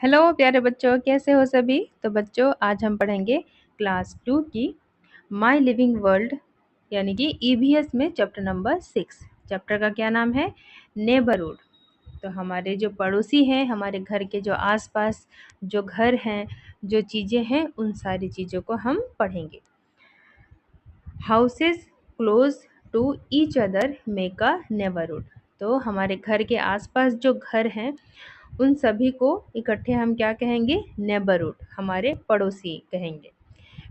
Hello प्यारे बच्चों, कैसे हो सभी। तो बच्चों, आज हम पढ़ेंगे क्लास 2 की माय लिविंग वर्ल्ड यानी कि ईवीएस में चैप्टर नंबर 6। चैप्टर का क्या नाम है? नेबरहुड। तो हमारे जो पड़ोसी हैं, हमारे घर के जो आसपास जो घर हैं, जो चीज़ें हैं, उन सारी चीज़ों को हम पढ़ेंगे। Houses close to each other make a neighbourhood. तो हमारे घर के आसपास जो घर हैं, उन सभी को इकट्ठे हम क्या कहेंगे? नेबरहुड, हमारे पड़ोसी कहेंगे।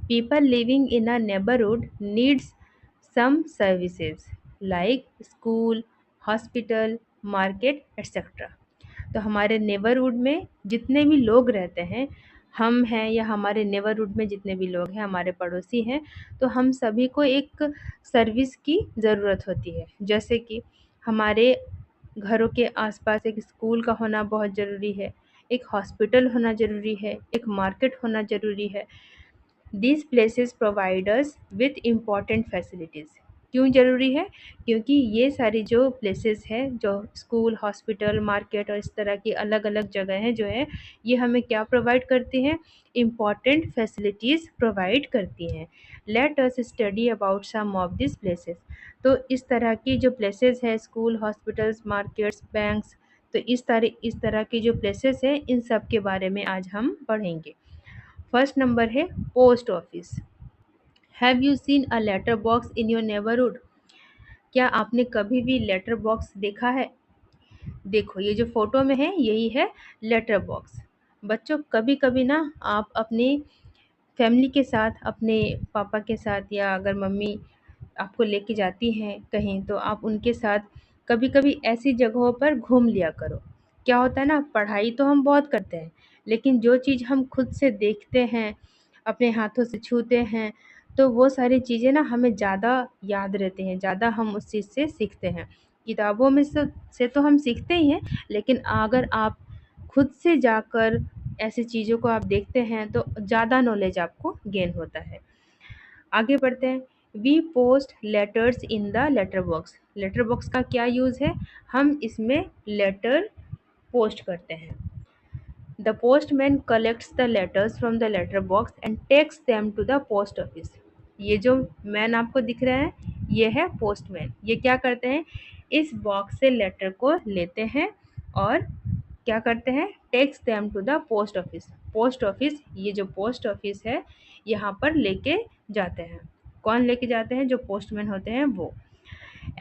People living in a neighbourhood needs some services like school, hospital, market etcetera. तो हमारे नेबरहुड में जितने भी लोग रहते हैं, हम हैं या हमारे नेबरहुड में जितने भी लोग हैं, हमारे पड़ोसी हैं, तो हम सभी को एक सर्विस की ज़रूरत होती है। जैसे कि हमारे घरों के आसपास एक स्कूल का होना बहुत ज़रूरी है, एक हॉस्पिटल होना ज़रूरी है, एक मार्केट होना ज़रूरी है। These places provide us with important facilities। क्यों ज़रूरी है? क्योंकि ये सारी जो प्लेसेस हैं, जो स्कूल, हॉस्पिटल, मार्केट और इस तरह की अलग अलग जगह हैं जो है, ये हमें क्या प्रोवाइड करती हैं? इम्पॉर्टेंट फैसिलिटीज़ प्रोवाइड करती हैं। Let us study about some of this places. तो इस तरह की जो प्लेसेस है, स्कूल, हॉस्पिटल्स, मार्केट्स, बैंक्स, तो इस तरह की जो प्लेसेस हैं, इन सब के बारे में आज हम पढ़ेंगे। फर्स्ट नंबर है post office. Have you seen a letter box in your neighbourhood? क्या आपने कभी भी लेटर बॉक्स देखा है? देखो, ये जो फोटो में है, यही है लेटर बॉक्स। बच्चों, कभी कभी ना आप अपनी फैमिली के साथ, अपने पापा के साथ, या अगर मम्मी आपको लेके जाती हैं कहीं, तो आप उनके साथ कभी कभी ऐसी जगहों पर घूम लिया करो। क्या होता है ना, पढ़ाई तो हम बहुत करते हैं, लेकिन जो चीज़ हम खुद से देखते हैं, अपने हाथों से छूते हैं, तो वो सारी चीज़ें ना हमें ज़्यादा याद रहती हैं, ज़्यादा हम उस चीज़ से सीखते हैं। किताबों में से तो हम सीखते ही हैं, लेकिन अगर आप खुद से जाकर ऐसी चीज़ों को आप देखते हैं, तो ज़्यादा नॉलेज आपको गेन होता है। आगे बढ़ते हैं। We post letters in the letter box. Letter box का क्या यूज़ है? हम इसमें लेटर पोस्ट करते हैं। The postman collects the letters from the letter box and takes them to the post office. ये जो मैन आपको दिख रहा है, ये है पोस्टमैन। ये क्या करते हैं? इस बॉक्स से लेटर को लेते हैं और क्या करते हैं? Takes them to the post office. Post office, ये जो पोस्ट ऑफिस है, यहाँ पर लेके जाते हैं। कौन लेके जाते हैं? जो पोस्टमैन होते हैं वो।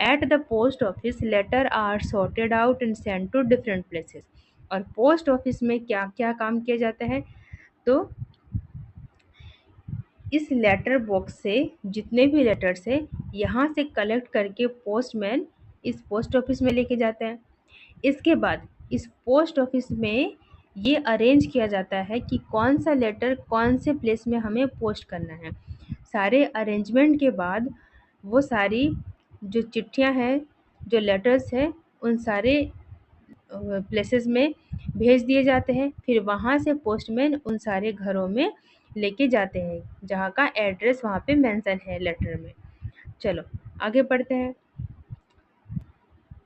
At the post office letter are sorted out and send to different places. और पोस्ट ऑफिस में क्या क्या काम किया जाता है? तो इस लेटर बॉक्स से जितने भी लेटर्स है, यहाँ से कलेक्ट करके पोस्टमैन इस पोस्ट ऑफिस में लेके जाता है। इसके बाद इस पोस्ट ऑफिस में ये अरेंज किया जाता है कि कौन सा लेटर कौन से प्लेस में हमें पोस्ट करना है। सारे अरेंजमेंट के बाद वो सारी जो चिट्ठियाँ हैं, जो लेटर्स हैं, उन सारे प्लेसेस में भेज दिए जाते हैं। फिर वहाँ से पोस्टमैन उन सारे घरों में लेके जाते हैं, जहाँ का एड्रेस वहाँ पे मेंशन है लेटर में। चलो आगे बढ़ते हैं।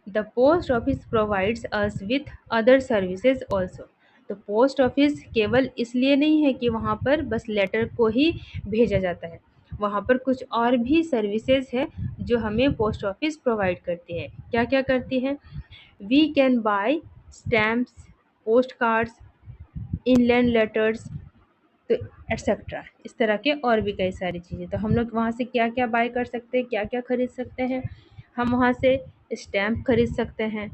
The post office provides us with other services also. तो पोस्ट ऑफिस केवल इसलिए नहीं है कि वहाँ पर बस लेटर को ही भेजा जाता है, वहाँ पर कुछ और भी सर्विसेज है जो हमें पोस्ट ऑफिस प्रोवाइड करती है। क्या क्या करती है? We can buy stamps, post cards, inland letters, तो एट्सेट्रा। इस तरह के और भी कई सारी चीज़ें। तो हम लोग वहाँ से क्या क्या बाय कर सकते हैं, क्या क्या खरीद सकते हैं? हम वहाँ से स्टैम्प खरीद सकते हैं,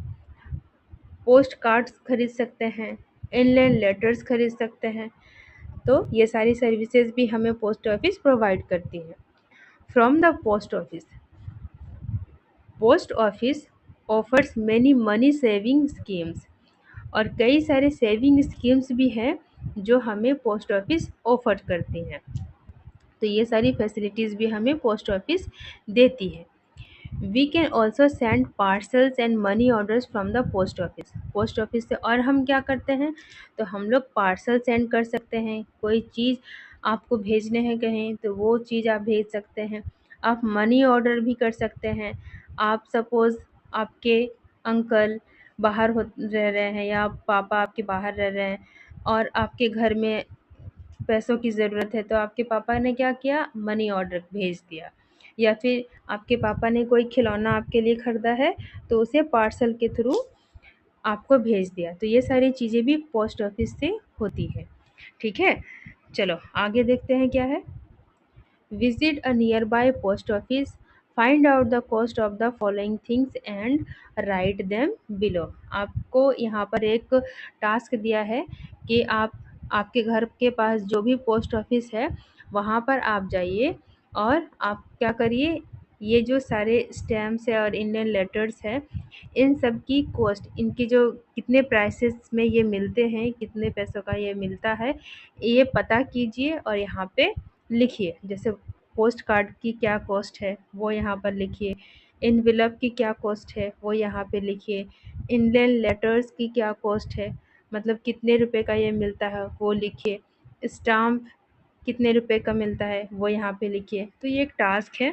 पोस्ट कार्ड्स खरीद सकते हैं, इनलैंड लेटर्स खरीद सकते हैं। तो ये सारी सर्विसेज भी हमें पोस्ट ऑफिस प्रोवाइड करती है। From the post office offers many money saving schemes. और कई सारे सेविंग स्कीम्स भी हैं जो हमें पोस्ट ऑफिस ऑफर करती हैं। तो ये सारी फैसिलिटीज़ भी हमें पोस्ट ऑफिस देती है। We can also send parcels and money orders from the post office. Post office से और हम क्या करते हैं? तो हम लोग पार्सल सेंड कर सकते हैं। कोई चीज़ आपको भेजने हैं कहीं, तो वो चीज़ आप भेज सकते हैं। आप मनी ऑर्डर भी कर सकते हैं। आप सपोज़ आपके अंकल बाहर रह रहे हैं, या पापा आपके बाहर रह रहे हैं, और आपके घर में पैसों की ज़रूरत है, तो आपके पापा ने क्या किया, मनी ऑर्डर भेज दिया। या फिर आपके पापा ने कोई खिलौना आपके लिए ख़रीदा है, तो उसे पार्सल के थ्रू आपको भेज दिया। तो ये सारी चीज़ें भी पोस्ट ऑफिस से होती है। ठीक है, चलो आगे देखते हैं क्या है। Visit a nearby post office, find out the cost of the following things and write them below। आपको यहाँ पर एक टास्क दिया है कि आप आपके घर के पास जो भी पोस्ट ऑफिस है वहाँ पर आप जाइए और आप क्या करिए, ये जो सारे स्टैम्प्स है और इंडियन लेटर्स है, इन सब की कॉस्ट, इनकी जो कितने प्राइसेस में ये मिलते हैं, कितने पैसों का ये मिलता है, ये पता कीजिए और यहाँ पे लिखिए। जैसे पोस्ट कार्ड की क्या कॉस्ट है वो यहाँ पर लिखिए, एनवेलप की क्या कॉस्ट है वो यहाँ पे लिखिए, इंडियन लेटर्स की क्या कॉस्ट है, मतलब कितने रुपए का ये मिलता है वो लिखिए, स्टाम्प कितने रुपए का मिलता है वो यहाँ पे लिखिए। तो ये एक टास्क है।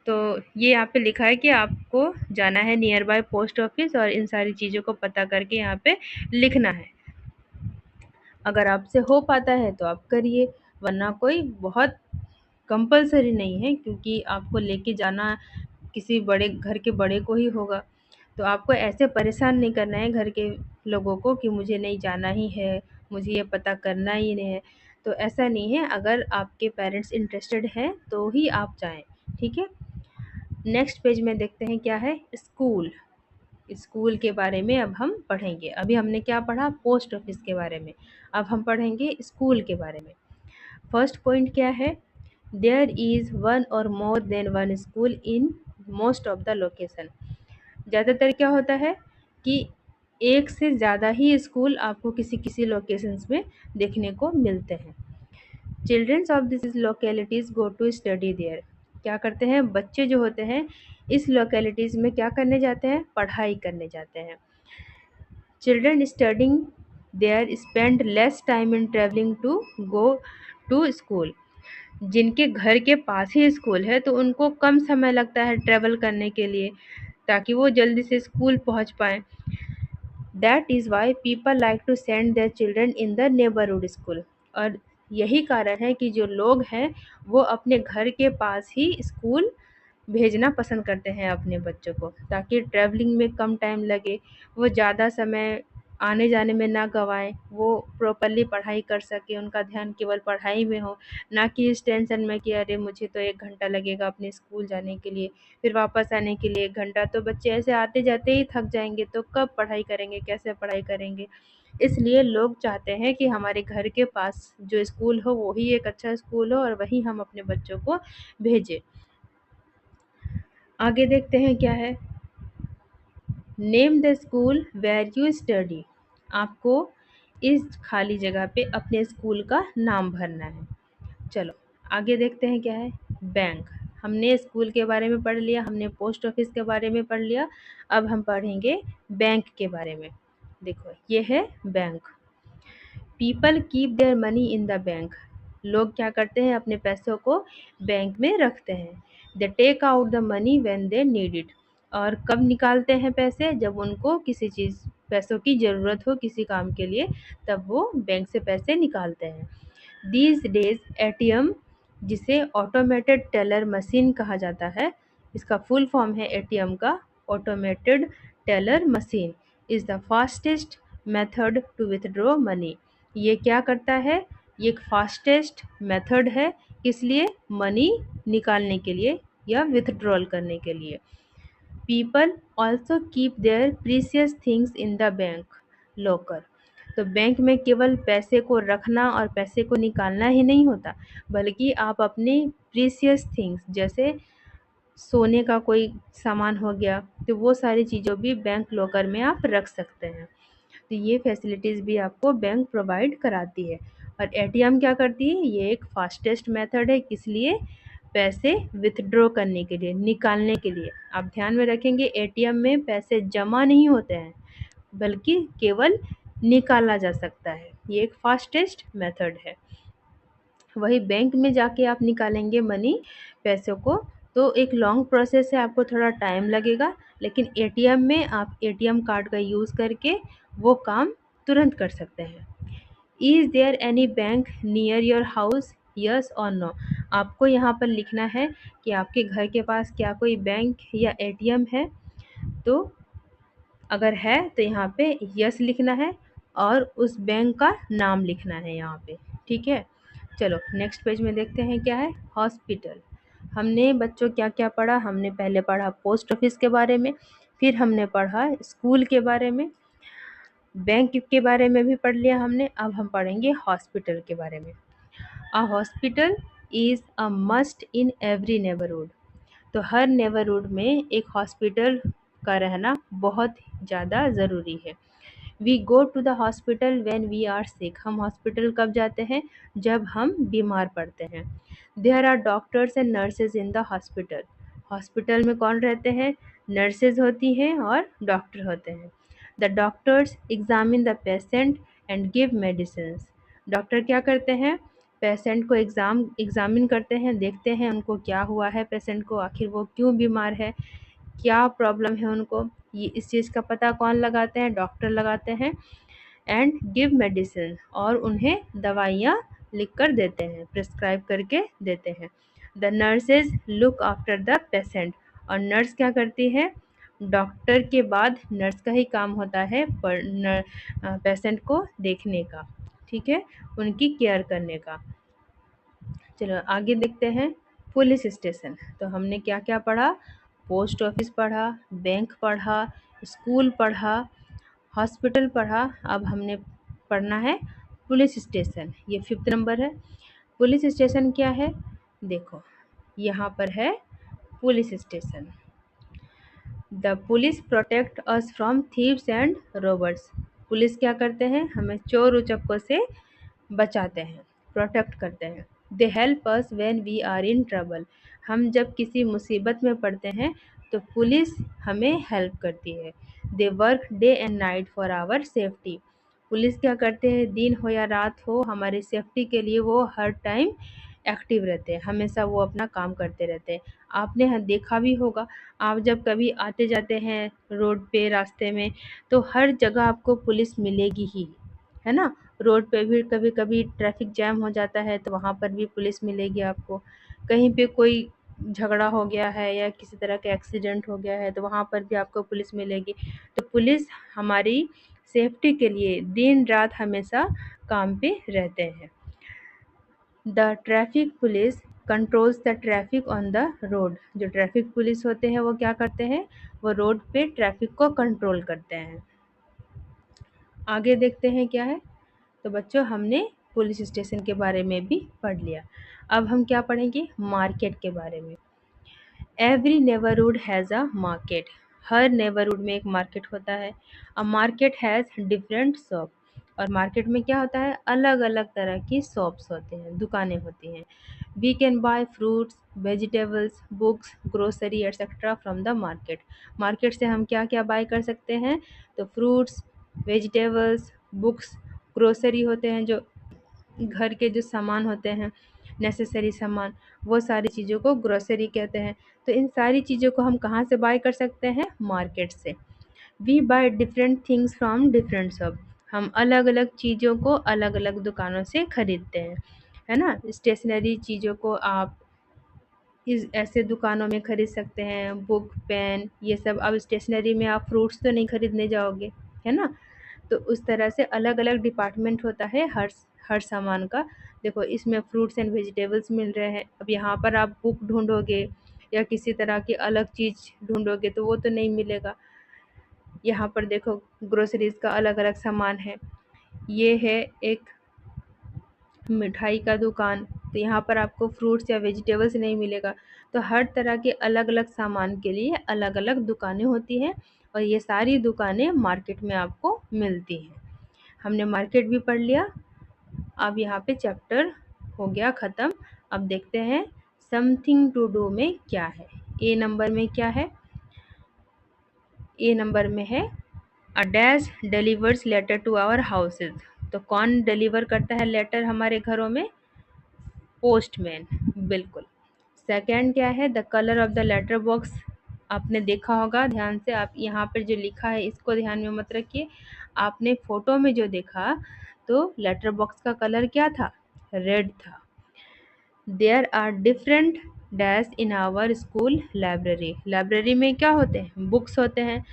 तो ये यहाँ पे लिखा है कि आपको जाना है नियर बाय पोस्ट ऑफिस और इन सारी चीज़ों को पता करके यहाँ पे लिखना है। अगर आपसे हो पाता है तो आप करिए, वरना कोई बहुत कंपल्सरी नहीं है, क्योंकि आपको लेके जाना किसी बड़े घर के बड़े को ही होगा। तो आपको ऐसे परेशान नहीं करना है घर के लोगों को कि मुझे नहीं जाना ही है, मुझे ये पता करना ही नहीं है। तो ऐसा नहीं है, अगर आपके पेरेंट्स इंटरेस्टेड हैं तो ही आप जाएँ, ठीक है? नेक्स्ट पेज में देखते हैं क्या है, स्कूल। स्कूल के बारे में अब हम पढ़ेंगे। अभी हमने क्या पढ़ा, पोस्ट ऑफिस के बारे में। अब हम पढ़ेंगे स्कूल के बारे में। फर्स्ट पॉइंट क्या है, देयर इज़ वन और more than one school in most of the location. ज़्यादातर क्या होता है कि एक से ज़्यादा ही स्कूल आपको किसी किसी लोकेशंस में देखने को मिलते हैं। Childrens of this localities go to study there. क्या करते हैं बच्चे जो होते हैं इस लोकेलिटीज़ में, क्या करने जाते हैं, पढ़ाई करने जाते हैं। Children studying there spend less time in travelling to go to school. जिनके घर के पास ही स्कूल है तो उनको कम समय लगता है ट्रैवल करने के लिए, ताकि वो जल्दी से स्कूल पहुंच पाएँ। That is why people like to send their children in the neighbourhood school. और यही कारण है कि जो लोग हैं वो अपने घर के पास ही स्कूल भेजना पसंद करते हैं अपने बच्चों को, ताकि ट्रैवलिंग में कम टाइम लगे, वो ज़्यादा समय आने जाने में ना गंवाएँ, वो प्रॉपर्ली पढ़ाई कर सकें, उनका ध्यान केवल पढ़ाई में हो, ना कि इस टेंशन में कि अरे मुझे तो 1 घंटा लगेगा अपने स्कूल जाने के लिए, फिर वापस आने के लिए 1 घंटा, तो बच्चे ऐसे आते-जाते ही थक जाएँगे, तो कब पढ़ाई करेंगे, कैसे पढ़ाई करेंगे? इसलिए लोग चाहते हैं कि हमारे घर के पास जो स्कूल हो वो ही एक अच्छा स्कूल हो और वहीं हम अपने बच्चों को भेजें। आगे देखते हैं क्या है, name the school where you study. आपको इस खाली जगह पे अपने स्कूल का नाम भरना है। चलो आगे देखते हैं क्या है, बैंक। हमने स्कूल के बारे में पढ़ लिया, हमने पोस्ट ऑफिस के बारे में पढ़ लिया, अब हम पढ़ेंगे बैंक के बारे में। देखो ये है bank. People keep their money in the bank. लोग क्या करते हैं, अपने पैसों को बैंक में रखते हैं। They take out the money when they need it. और कब निकालते हैं पैसे, जब उनको किसी चीज़ पैसों की ज़रूरत हो किसी काम के लिए, तब वो बैंक से पैसे निकालते हैं। दीज डेज एटीएम, जिसे ऑटोमेटेड टेलर मशीन कहा जाता है, इसका फुल फॉर्म है एटीएम का, automated teller machine, is the fastest method to withdraw money. ये क्या करता है, ये एक फास्टेस्ट मेथड है, किस लिए, मनी निकालने के लिए या विथड्रॉल करने के लिए। People also keep their precious things in the bank locker. तो बैंक में केवल पैसे को रखना और पैसे को निकालना ही नहीं होता, बल्कि आप अपने प्रीसियस थिंग्स, जैसे सोने का कोई सामान हो गया, तो वो सारी चीज़ों भी बैंक लॉकर में आप रख सकते हैं। तो ये फैसिलिटीज़ भी आपको बैंक प्रोवाइड कराती है। और एटीएम क्या करती है, ये एक फास्टेस्ट मेथड है, किस लिए, पैसे विथड्रॉ करने के लिए, निकालने के लिए। आप ध्यान में रखेंगे एटीएम में पैसे जमा नहीं होते हैं, बल्कि केवल निकाला जा सकता है। ये एक फास्टेस्ट मेथड है। वही बैंक में जाके आप निकालेंगे मनी, पैसों को, तो एक लॉन्ग प्रोसेस है, आपको थोड़ा टाइम लगेगा। लेकिन एटीएम में आप एटीएम कार्ड का यूज़ करके वो काम तुरंत कर सकते हैं। Is there any bank near your house, yes और नो। आपको यहाँ पर लिखना है कि आपके घर के पास क्या कोई बैंक या एटीएम है। तो अगर है तो यहाँ पे यस लिखना है और उस बैंक का नाम लिखना है यहाँ पे। ठीक है, चलो नेक्स्ट पेज में देखते हैं क्या है। हॉस्पिटल। हमने बच्चों क्या क्या पढ़ा, हमने पहले पढ़ा पोस्ट ऑफिस के बारे में, फिर हमने पढ़ा स्कूल के बारे में, बैंक के बारे में भी पढ़ लिया हमने। अब हम पढ़ेंगे हॉस्पिटल के बारे में। अ hospital is a must in every neighbourhood. तो हर नेबरहुड में एक हॉस्पिटल का रहना बहुत ज़्यादा ज़रूरी है। We go to the hospital when we are sick. हम हॉस्पिटल कब जाते हैं, जब हम बीमार पड़ते हैं। There are doctors and nurses in the hospital. Hospital में कौन रहते हैं, नर्सेज होती हैं और डॉक्टर होते हैं। The doctors examine the patient and give medicine. Doctor क्या करते हैं, पेशेंट को एग्जामिन करते हैं, देखते हैं उनको क्या हुआ है, पेशेंट को आखिर वो क्यों बीमार है, क्या प्रॉब्लम है उनको, ये इस चीज़ का पता कौन लगाते हैं, डॉक्टर लगाते हैं। एंड गिव मेडिसिन, और उन्हें दवाइयाँ लिख कर देते हैं, प्रिस्क्राइब करके देते हैं। The nurses look after the patient. और नर्स क्या करती है, डॉक्टर के बाद नर्स का ही काम होता है पेशेंट को देखने का, ठीक है, उनकी केयर करने का। चलो आगे देखते हैं। Police station. तो हमने क्या क्या पढ़ा, पोस्ट ऑफिस पढ़ा, बैंक पढ़ा, स्कूल पढ़ा, हॉस्पिटल पढ़ा। अब हमने पढ़ना है पुलिस स्टेशन। ये 5th नंबर है। पुलिस स्टेशन क्या है, देखो यहाँ पर है police station. The police protect us from thieves and robbers. Police क्या करते हैं, हमें चोर उचक्कों से बचाते हैं, प्रोटेक्ट करते हैं। They help us when we are in trouble. हम जब किसी मुसीबत में पड़ते हैं तो पुलिस हमें हेल्प करती है। They work day and night for our safety. Police क्या करते हैं, दिन हो या रात हो, हमारी सेफ्टी के लिए वो हर टाइम एक्टिव रहते हैं, हमेशा वो अपना काम करते रहते हैं। आपने देखा भी होगा, आप जब कभी आते जाते हैं रोड पे, रास्ते में, तो हर जगह आपको पुलिस मिलेगी ही, है ना। रोड पे भी कभी कभी ट्रैफिक जैम हो जाता है तो वहाँ पर भी पुलिस मिलेगी आपको। कहीं पे कोई झगड़ा हो गया है या किसी तरह का एक्सीडेंट हो गया है तो वहाँ पर भी आपको पुलिस मिलेगी। तो पुलिस हमारी सेफ्टी के लिए दिन रात हमेशा काम पे रहते हैं। The traffic police controls the traffic on the road. जो ट्रैफिक पुलिस होते हैं वो क्या करते हैं, वो रोड पे ट्रैफिक को कंट्रोल करते हैं। आगे देखते हैं क्या है। तो बच्चों हमने पुलिस स्टेशन के बारे में भी पढ़ लिया। अब हम क्या पढ़ेंगे, मार्केट के बारे में। Every neighbourhood has a market. Her neighbourhood में एक मार्केट होता है। A market has different shop. और मार्केट में क्या होता है, अलग अलग तरह की शॉप्स होते हैं, दुकानें होती हैं। We can buy fruits, vegetables, books, grocery etcetera from the market. Market से हम क्या क्या बाय कर सकते हैं, तो फ्रूट्स, वेजिटेबल्स, बुक्स, ग्रोसरी होते हैं जो घर के जो सामान होते हैं, नेसेसरी सामान, वो सारी चीज़ों को ग्रोसरी कहते हैं। तो इन सारी चीज़ों को हम कहाँ से बाय कर सकते हैं, मार्केट से। We buy different things from different shop. हम अलग अलग चीज़ों को अलग अलग दुकानों से खरीदते हैं, है ना। स्टेशनरी चीज़ों को आप इस ऐसे दुकानों में खरीद सकते हैं, बुक, पेन, ये सब। अब स्टेशनरी में आप फ्रूट्स तो नहीं खरीदने जाओगे, है ना। तो उस तरह से अलग अलग डिपार्टमेंट होता है हर सामान का। देखो इसमें फ्रूट्स एंड वेजिटेबल्स मिल रहे हैं, अब यहाँ पर आप बुक ढूंढोगे या किसी तरह की अलग चीज़ ढूंढोगे तो वो तो नहीं मिलेगा। यहाँ पर देखो ग्रोसरीज का अलग अलग सामान है। ये है एक मिठाई का दुकान, तो यहाँ पर आपको फ्रूट्स या वेजिटेबल्स नहीं मिलेगा। तो हर तरह के अलग अलग सामान के लिए अलग अलग दुकानें होती हैं, और ये सारी दुकानें मार्केट में आपको मिलती हैं। हमने मार्केट भी पढ़ लिया। अब यहाँ पे चैप्टर हो गया ख़त्म। अब देखते हैं समथिंग टू डू में क्या है। ए नंबर में क्या है, ए नंबर में है a dash delivers letter to our houses. तो कौन डिलीवर करता है लेटर हमारे घरों में, पोस्टमैन, बिल्कुल। सेकंड क्या है, the colour of the letter box. आपने देखा होगा ध्यान से, आप यहाँ पर जो लिखा है इसको ध्यान में मत रखिए। आपने फ़ोटो में जो देखा तो लेटर बॉक्स का कलर क्या था? रेड था। There are different dash in our school library. Library में क्या होते हैं? बुक्स होते हैं।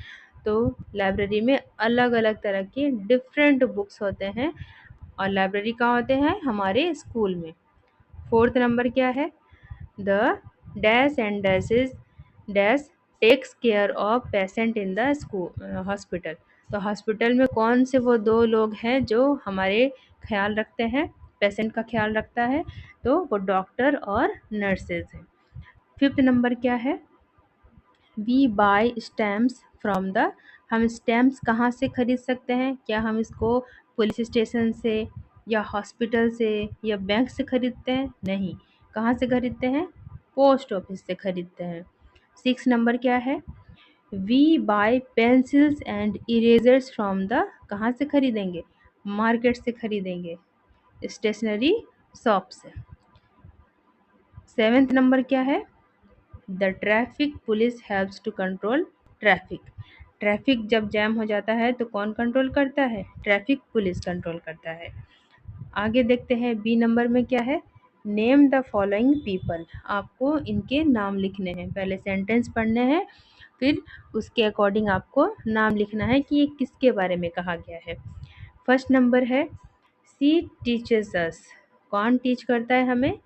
तो लाइब्रेरी में अलग अलग तरह के डिफरेंट बुक्स होते हैं और लाइब्रेरी कहाँ होते हैं? हमारे स्कूल में। फोर्थ नंबर क्या है? The dash and dashes dash takes care of patient in the school hospital. तो हॉस्पिटल में कौन से वो दो लोग हैं जो हमारे ख्याल रखते हैं, पेशेंट का ख्याल रखता है? तो वो डॉक्टर और नर्सेज हैं। फिफ्थ नंबर क्या है? We buy stamps from the. हम स्टैम्प्स कहाँ से खरीद सकते हैं? क्या हम इसको पुलिस स्टेशन से या हॉस्पिटल से या बैंक से खरीदते हैं? नहीं। कहाँ से खरीदते हैं? पोस्ट ऑफिस से खरीदते हैं। सिक्स नंबर क्या है? We buy pencils and erasers from the. कहाँ से खरीदेंगे? मार्केट से खरीदेंगे, स्टेशनरी शॉप से। सेवेंथ नंबर क्या है? The traffic police helps to control traffic. Traffic जब जैम हो जाता है तो कौन कंट्रोल करता है? ट्रैफिक पुलिस कंट्रोल करता है। आगे देखते हैं बी नंबर में क्या है? Name the following people. आपको इनके नाम लिखने हैं। पहले सेंटेंस पढ़ने हैं, फिर उसके अकॉर्डिंग आपको नाम लिखना है कि ये किसके बारे में कहा गया है। फर्स्ट नंबर है सी टीचर्स अस। कौन टीच करता है हमें?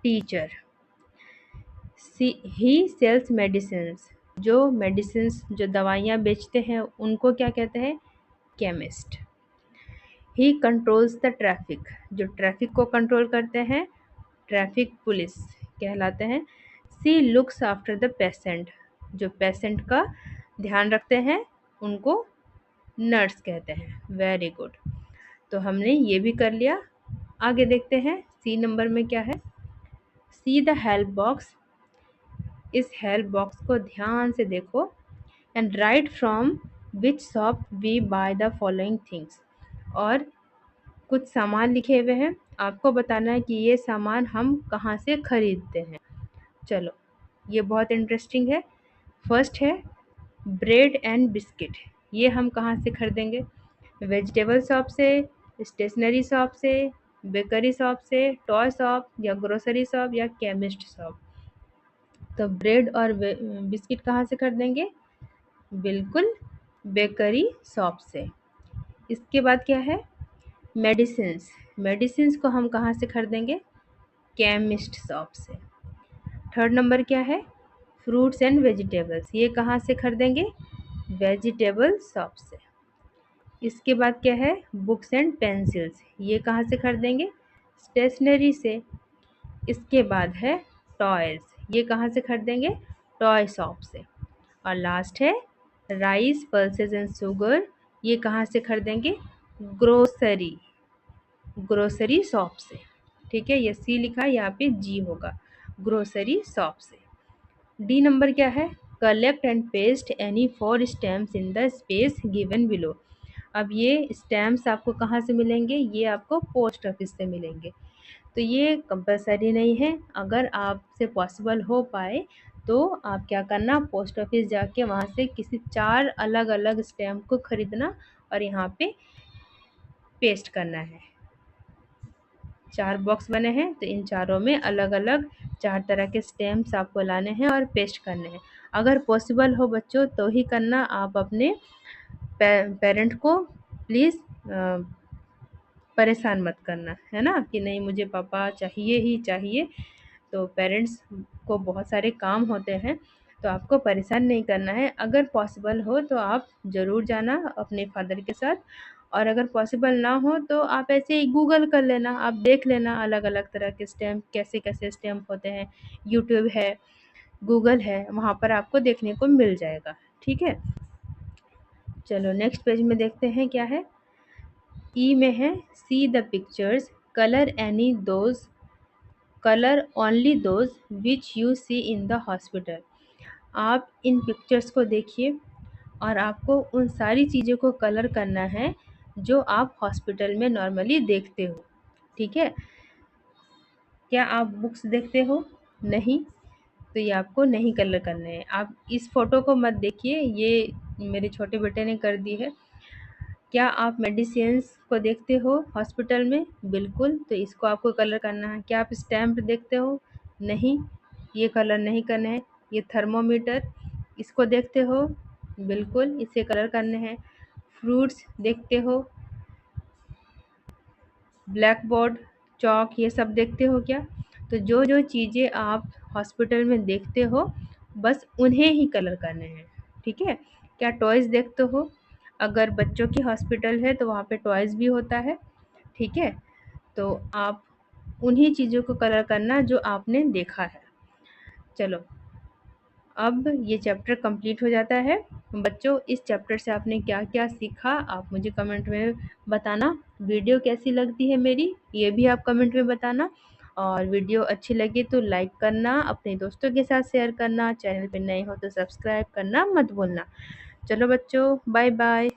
टीचर। ही सेल्स मेडिसिन्स। जो मेडिसिन्स, जो दवाइयाँ बेचते हैं उनको क्या कहते हैं? Chemist. He controls the traffic. जो ट्रैफिक को कंट्रोल करते हैं ट्रैफिक पुलिस कहलाते हैं। सी लुक्स आफ्टर द पेशेंट। जो पेशेंट का ध्यान रखते हैं उनको नर्स कहते हैं। Very good. तो हमने ये भी कर लिया। आगे देखते हैं सी नंबर में क्या है? See the help box. इस हेल्प बॉक्स को ध्यान से देखो and write from which shop we buy the following things. और कुछ सामान लिखे हुए हैं, आपको बताना है कि ये सामान हम कहाँ से खरीदते हैं। चलो, ये बहुत इंटरेस्टिंग है। फर्स्ट है ब्रेड एंड बिस्किट। ये हम कहाँ से खरीदेंगे? वेजिटेबल शॉप से, स्टेशनरी शॉप से, बेकरी शॉप से, टॉय शॉप या ग्रोसरी शॉप या केमिस्ट शॉप। तो ब्रेड और बिस्किट कहाँ से खरीदेंगे? बिल्कुल, बेकरी शॉप से। इसके बाद क्या है? मेडिसिन्स। मेडिसिन्स को हम कहाँ से खरीदेंगे? केमिस्ट शॉप से। थर्ड नंबर क्या है? Fruits and vegetables. ये कहाँ से खरीदेंगे? वेजिटेबल शॉप से। इसके बाद क्या है? Books and pencils. ये कहाँ से खरीदेंगे? स्टेशनरी से। इसके बाद है टॉयज़। ये कहाँ से खरीदेंगे? टॉय शॉप से। और लास्ट है राइस, पल्सेस एंड शुगर। ये कहाँ से खरीदेंगे? ग्रोसरी, ग्रोसरी शॉप से। ठीक है, ये सी लिखा है, यहाँ पे जी होगा, ग्रोसरी शॉप से। डी नंबर क्या है? Collect and paste any four stamps in the space given below. अब ये स्टैम्प्स आपको कहाँ से मिलेंगे? ये आपको पोस्ट ऑफिस से मिलेंगे। तो ये कंपलसरी नहीं है, अगर आपसे पॉसिबल हो पाए तो आप क्या करना, पोस्ट ऑफिस जाके वहाँ से किसी 4 अलग अलग स्टैम्प को खरीदना और यहाँ पे पेस्ट करना है। 4 बॉक्स बने हैं तो इन चारों में अलग अलग 4 तरह के स्टैम्प्स आपको लाने हैं और पेस्ट करने हैं। अगर पॉसिबल हो बच्चों तो ही करना, आप अपने पेरेंट को प्लीज़ परेशान मत करना, है ना, कि नहीं मुझे पापा चाहिए ही चाहिए। तो पेरेंट्स को बहुत सारे काम होते हैं, तो आपको परेशान नहीं करना है। अगर पॉसिबल हो तो आप ज़रूर जाना अपने फादर के साथ, और अगर पॉसिबल ना हो तो आप ऐसे ही गूगल कर लेना, आप देख लेना अलग अलग तरह के स्टैम्प कैसे कैसे स्टैम्प होते हैं। यूट्यूब है, गूगल है, वहाँ पर आपको देखने को मिल जाएगा। ठीक है, चलो नेक्स्ट पेज में देखते हैं क्या है। ई में है see the pictures, colour any those, colour only those which you see in the hospital. आप इन पिक्चर्स को देखिए और आपको उन सारी चीज़ों को कलर करना है जो आप हॉस्पिटल में नॉर्मली देखते हो। ठीक है, क्या आप बुक्स देखते हो? नहीं, तो ये आपको नहीं कलर करने हैं। आप इस फ़ोटो को मत देखिए, ये मेरे छोटे बेटे ने कर दी है। क्या आप मेडिसिन्स को देखते हो हॉस्पिटल में? बिल्कुल, तो इसको आपको कलर करना है। क्या आप स्टैम्प देखते हो? नहीं, ये कलर नहीं करना है। ये थर्मोमीटर, इसको देखते हो? बिल्कुल, इसे कलर करने हैं। फ्रूट्स देखते हो? ब्लैक बोर्ड, चॉक, ये सब देखते हो क्या? तो जो जो चीज़ें आप हॉस्पिटल में देखते हो बस उन्हें ही कलर करने हैं, ठीक है? क्या टॉयज़ देखते हो? अगर बच्चों की हॉस्पिटल है तो वहाँ पे टॉयज़ भी होता है, ठीक है? तो आप उन्हीं चीज़ों को कलर करना जो आपने देखा है। चलो, अब ये चैप्टर कंप्लीट हो जाता है। बच्चों, इस चैप्टर से आपने क्या-क्या सीखा आप मुझे कमेंट में बताना। वीडियो कैसी लगती है मेरी ये भी आप कमेंट में बताना, और वीडियो अच्छी लगे तो लाइक करना, अपने दोस्तों के साथ शेयर करना, चैनल पे नए हो तो सब्सक्राइब करना मत भूलना। चलो बच्चों, बाय बाय।